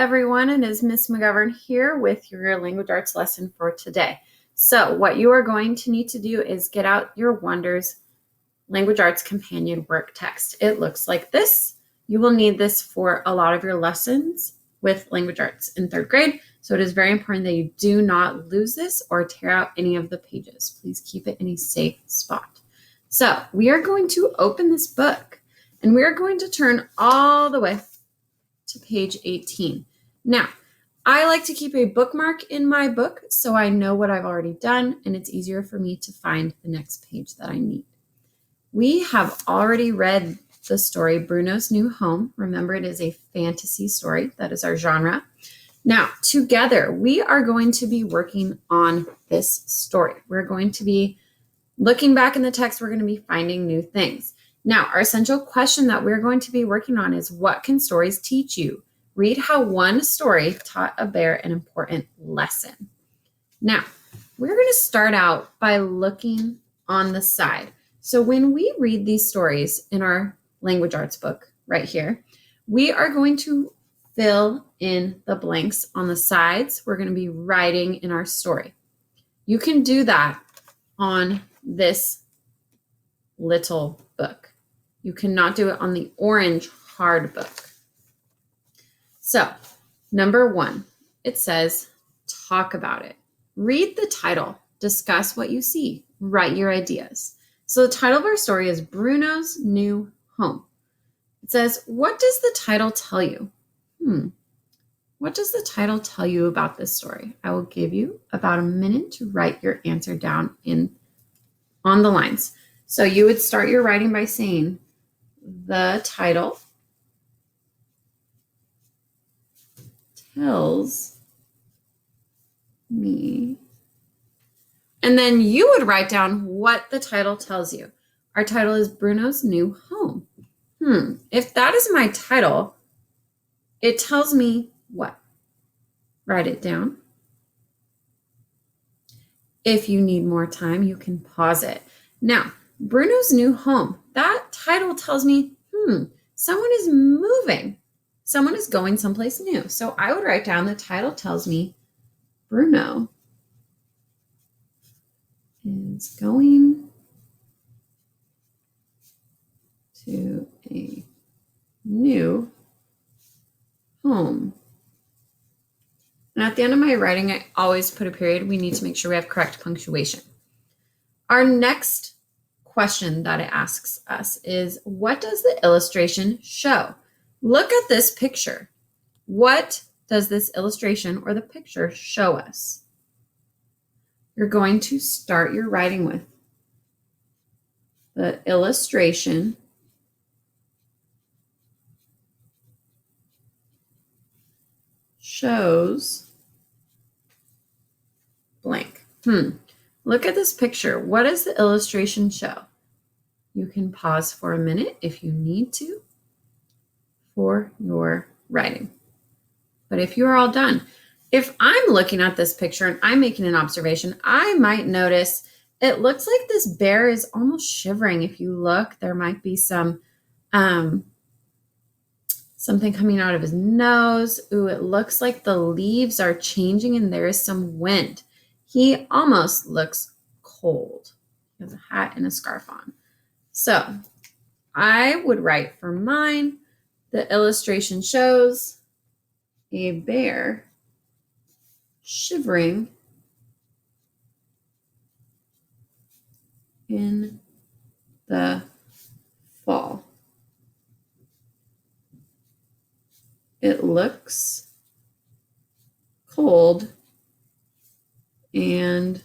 everyone, and it's Miss McGovern here with your language arts lesson for today. So what you are going to need to do is get out your Wonders Language Arts Companion work text. It looks like this. You will need this for a lot of your lessons with language arts in third grade. So it is very important that you do not lose this or tear out any of the pages. Please keep it in a safe spot. So we are going to open this book and we are going to turn all the way to page 18. Now, I like to keep a bookmark in my book so I know what I've already done and it's easier for me to find the next page that I need. We have already read the story Bruno's New Home. Remember, it is a fantasy story. That is our genre. Now, together, we are going to be working on this story. We're going to be looking back in the text. We're going to be finding new things. Now, our essential question that we're going to be working on is, what can stories teach you? Read how one story taught a bear an important lesson. Now, we're going to start out by looking on the side. So when we read these stories in our language arts book right here, we are going to fill in the blanks on the sides. We're going to be writing in our story. You can do that on this little book. You cannot do it on the orange hard book. So, number 1, it says, talk about it. Read the title, discuss what you see, write your ideas. So the title of our story is Bruno's New Home. It says, what does the title tell you? What does the title tell you about this story? I will give you about a minute to write your answer down on the lines. So you would start your writing by saying, the title tells me. And then you would write down what the title tells you. Our title is Bruno's New Home. If that is my title, it tells me what? Write it down. If you need more time, you can pause it. Now, Bruno's New Home. That title tells me, someone is moving. Someone is going someplace new. So I would write down the title tells me Bruno is going to a new home. And at the end of my writing, I always put a period. We need to make sure we have correct punctuation. Our next question that it asks us is, what does the illustration show? Look at this picture. What does this illustration or the picture show us? You're going to start your writing with the illustration shows blank. Look at this picture. What does the illustration show? You can pause for a minute if you need to for your writing. But if you're all done, if I'm looking at this picture and I'm making an observation, I might notice it looks like this bear is almost shivering. If you look, there might be some something coming out of his nose. Ooh, it looks like the leaves are changing and there is some wind. He almost looks cold. He has a hat and a scarf on. So I would write for mine, the illustration shows a bear shivering in the fall. It looks cold and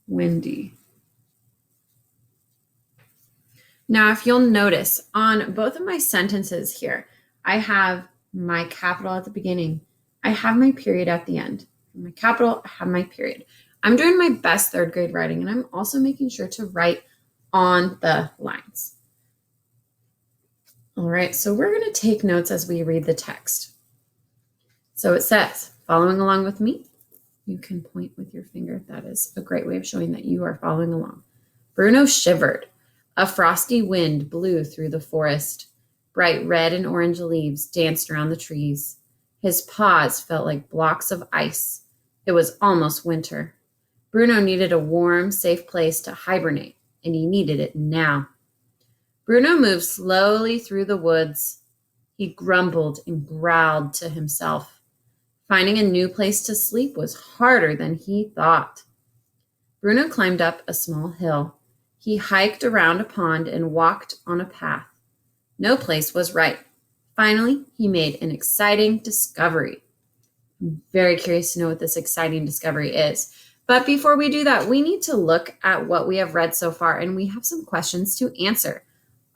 windy. Now, if you'll notice on both of my sentences here, I have my capital at the beginning. I have my period at the end. My capital, I have my period. I'm doing my best third grade writing, and I'm also making sure to write on the lines. All right, so we're going to take notes as we read the text. So it says, following along with me, you can point with your finger. That is a great way of showing that you are following along. Bruno shivered. A frosty wind blew through the forest. Bright red and orange leaves danced around the trees. His paws felt like blocks of ice. It was almost winter. Bruno needed a warm, safe place to hibernate, and he needed it now. Bruno moved slowly through the woods. He grumbled and growled to himself. Finding a new place to sleep was harder than he thought. Bruno climbed up a small hill. He hiked around a pond and walked on a path. No place was right. Finally, he made an exciting discovery. I'm very curious to know what this exciting discovery is. But before we do that, we need to look at what we have read so far, and we have some questions to answer.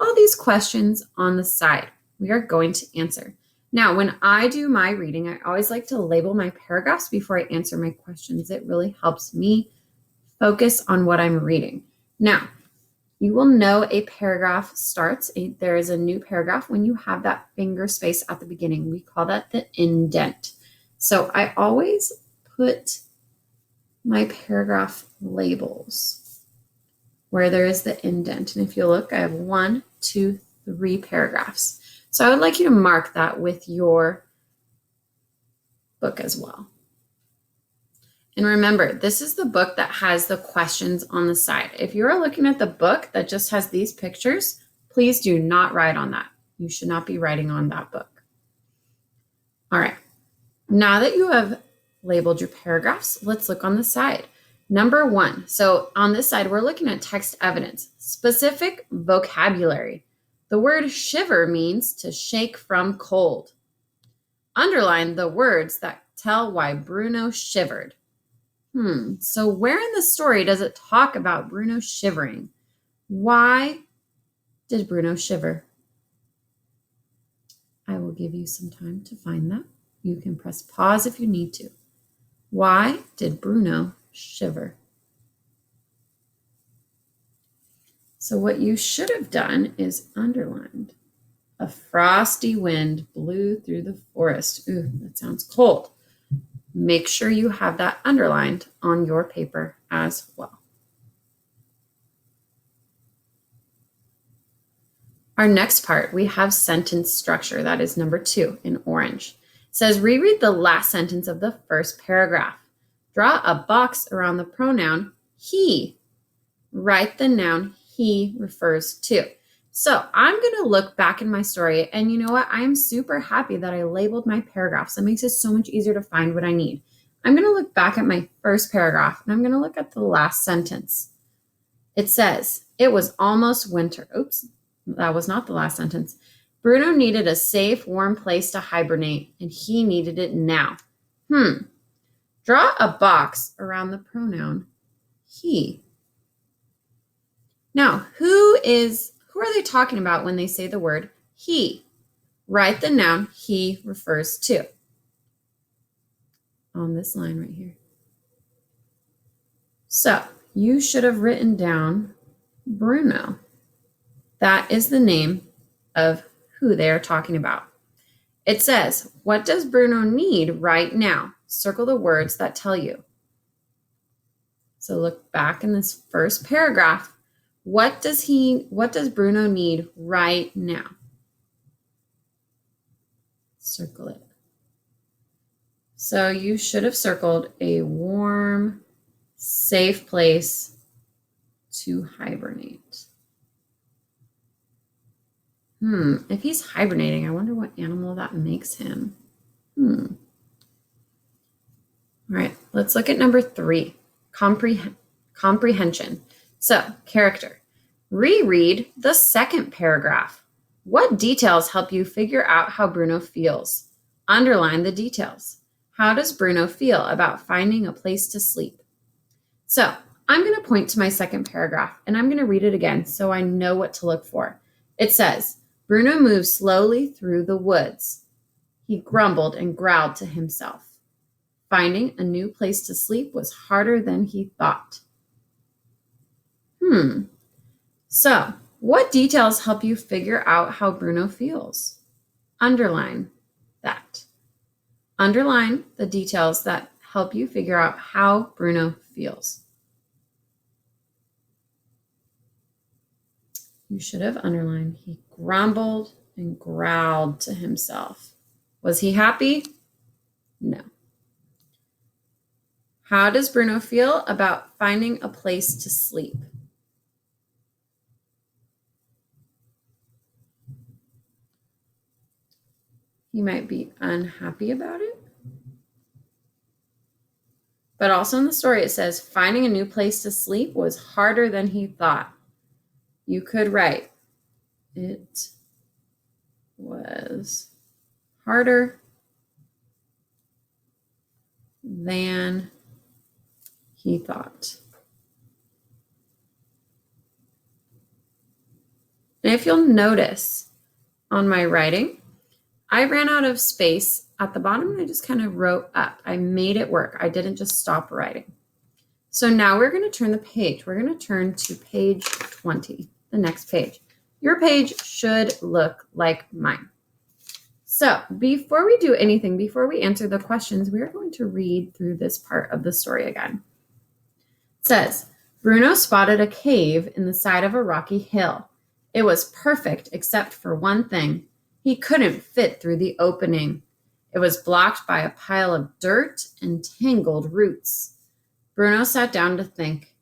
All these questions on the side, we are going to answer. Now, when I do my reading, I always like to label my paragraphs before I answer my questions. It really helps me focus on what I'm reading. Now, you will know a paragraph starts. There is a new paragraph when you have that finger space at the beginning. We call that the indent. So I always put my paragraph labels where there is the indent. And if you look, I have 1, 2, 3 paragraphs. So I would like you to mark that with your book as well. And remember, this is the book that has the questions on the side. If you're looking at the book that just has these pictures, please do not write on that. You should not be writing on that book. All right. Now that you have labeled your paragraphs, let's look on the side. Number 1. So on this side, we're looking at text evidence, specific vocabulary. The word shiver means to shake from cold. Underline the words that tell why Bruno shivered. So where in the story does it talk about Bruno shivering? Why did Bruno shiver? I will give you some time to find that. You can press pause if you need to. Why did Bruno shiver? So what you should have done is underlined. A frosty wind blew through the forest. Ooh, that sounds cold. Make sure you have that underlined on your paper as well. Our next part, we have sentence structure. That is number 2 in orange. It says, reread the last sentence of the first paragraph. Draw a box around the pronoun he. Write the noun he refers to. So I'm going to look back in my story, and you know what? I'm super happy that I labeled my paragraphs. That makes it so much easier to find what I need. I'm going to look back at my first paragraph, and I'm going to look at the last sentence. It says, it was almost winter. Oops, that was not the last sentence. Bruno needed a safe, warm place to hibernate, and he needed it now. Draw a box around the pronoun he. Now, who are they talking about when they say the word he? Write the noun he refers to on this line right here. So you should have written down Bruno. That is the name of who they are talking about. It says, what does Bruno need right now? Circle the words that tell you. So look back in this first paragraph. What does Bruno need right now? Circle it. So you should have circled a warm, safe place to hibernate. If he's hibernating, I wonder what animal that makes him. All right, let's look at number 3, comprehension. So, character. Reread the second paragraph. What details help you figure out how Bruno feels? Underline the details. How does Bruno feel about finding a place to sleep? So, I'm going to point to my second paragraph, and I'm going to read it again so I know what to look for. It says, Bruno moved slowly through the woods. He grumbled and growled to himself. Finding a new place to sleep was harder than he thought. So, what details help you figure out how Bruno feels? Underline that. Underline the details that help you figure out how Bruno feels. You should have underlined, he grumbled and growled to himself. Was he happy? No. How does Bruno feel about finding a place to sleep? He might be unhappy about it. But also in the story, it says finding a new place to sleep was harder than he thought. You could write, it was harder than he thought. And if you'll notice on my writing, I ran out of space at the bottom and I just kind of wrote up. I made it work. I didn't just stop writing. So now we're going to turn the page. We're going to turn to page 20, the next page. Your page should look like mine. So before we do anything, before we answer the questions, we are going to read through this part of the story again. It says, Bruno spotted a cave in the side of a rocky hill. It was perfect except for one thing. He couldn't fit through the opening. It was blocked by a pile of dirt and tangled roots. Bruno sat down to think.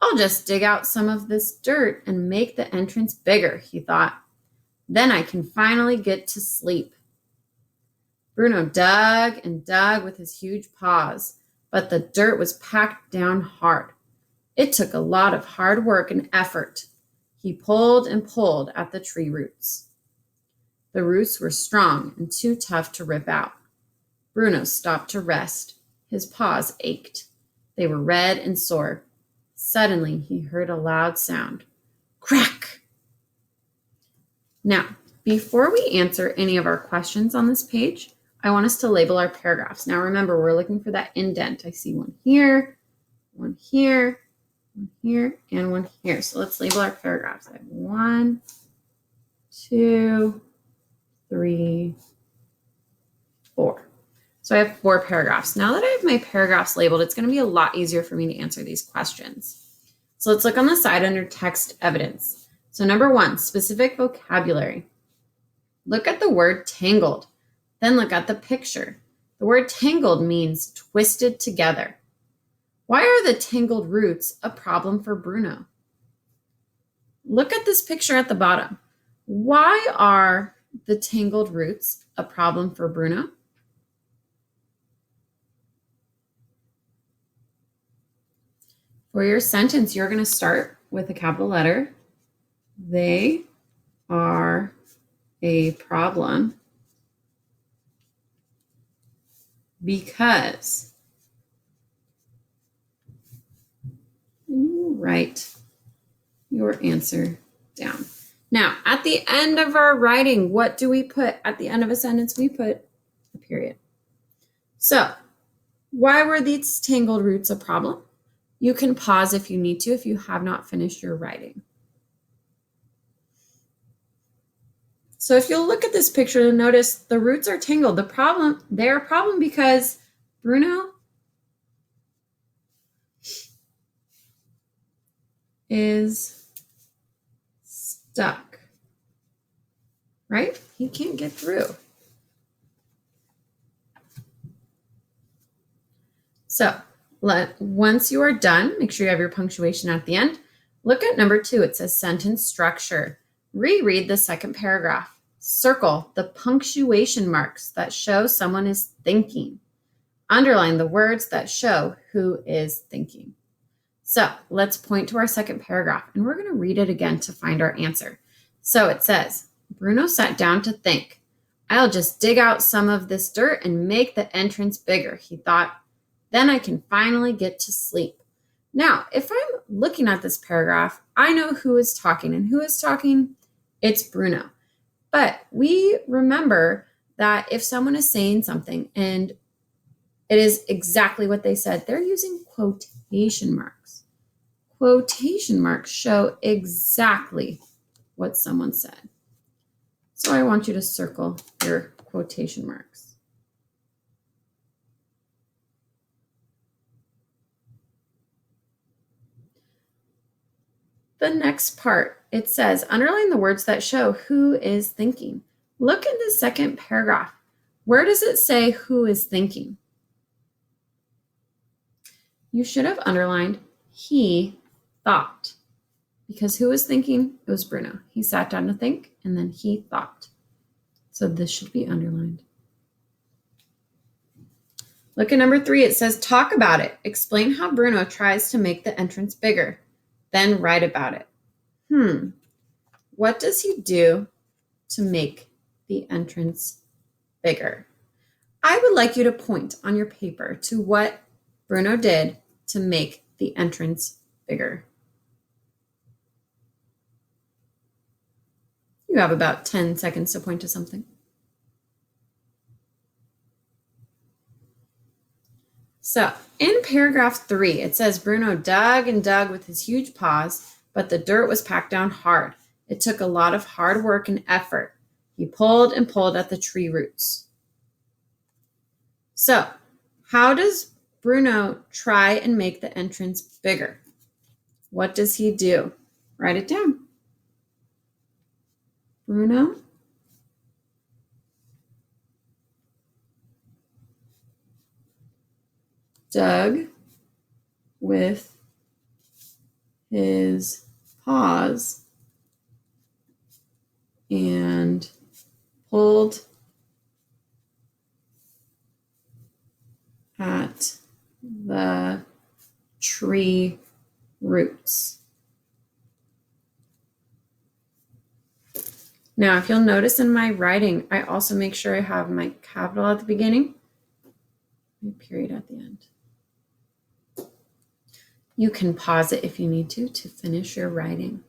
I'll just dig out some of this dirt and make the entrance bigger, he thought. Then I can finally get to sleep. Bruno dug and dug with his huge paws, but the dirt was packed down hard. It took a lot of hard work and effort. He pulled and pulled at the tree roots. The roots were strong and too tough to rip out. Bruno stopped to rest. His paws ached. They were red and sore. Suddenly, he heard a loud sound. Crack! Now, before we answer any of our questions on this page, I want us to label our paragraphs. Now, remember, we're looking for that indent. I see one here, one here, one here, and one here. So let's label our paragraphs. I have 1, 2, 3, 4. So I have 4 paragraphs. Now that I have my paragraphs labeled, it's going to be a lot easier for me to answer these questions. So let's look on the side under text evidence. So number 1, specific vocabulary. Look at the word tangled. Then look at the picture. The word tangled means twisted together. Why are the tangled roots a problem for Bruno? Look at this picture at the bottom. Why are the tangled roots a problem for Bruno? For your sentence, you're going to start with a capital letter. They are a problem because, and you will write your answer down. Now, at the end of our writing, what do we put? At the end of a sentence, we put a period. So, why were these tangled roots a problem? You can pause if you need to, if you have not finished your writing. So if you'll look at this picture, you'll notice the roots are tangled. They're a problem because Bruno is stuck, right? He can't get through. So once you are done, make sure you have your punctuation at the end. Look at number 2. It says sentence structure. Reread the second paragraph. Circle the punctuation marks that show someone is thinking. Underline the words that show who is thinking. So let's point to our second paragraph, and we're going to read it again to find our answer. So it says, Bruno sat down to think. I'll just dig out some of this dirt and make the entrance bigger, he thought. Then I can finally get to sleep. Now, if I'm looking at this paragraph, I know who is talking, and who is talking? It's Bruno. But we remember that if someone is saying something and it is exactly what they said, they're using quotation marks. Quotation marks show exactly what someone said. So I want you to circle your quotation marks. The next part, it says, underline the words that show who is thinking. Look at the second paragraph. Where does it say who is thinking? You should have underlined he thought. Because who was thinking? It was Bruno. He sat down to think, and then he thought. So this should be underlined. Look at number 3. It says, talk about it. Explain how Bruno tries to make the entrance bigger. Then write about it. What does he do to make the entrance bigger? I would like you to point on your paper to what Bruno did to make the entrance bigger. You have about 10 seconds to point to something. So in paragraph 3, it says Bruno dug and dug with his huge paws, but the dirt was packed down hard. It took a lot of hard work and effort. He pulled and pulled at the tree roots. So how does Bruno try and make the entrance bigger? What does he do? Write it down. Bruno dug with his paws and pulled at the tree roots. Now, if you'll notice in my writing, I also make sure I have my capital at the beginning, my period at the end. You can pause it if you need to finish your writing.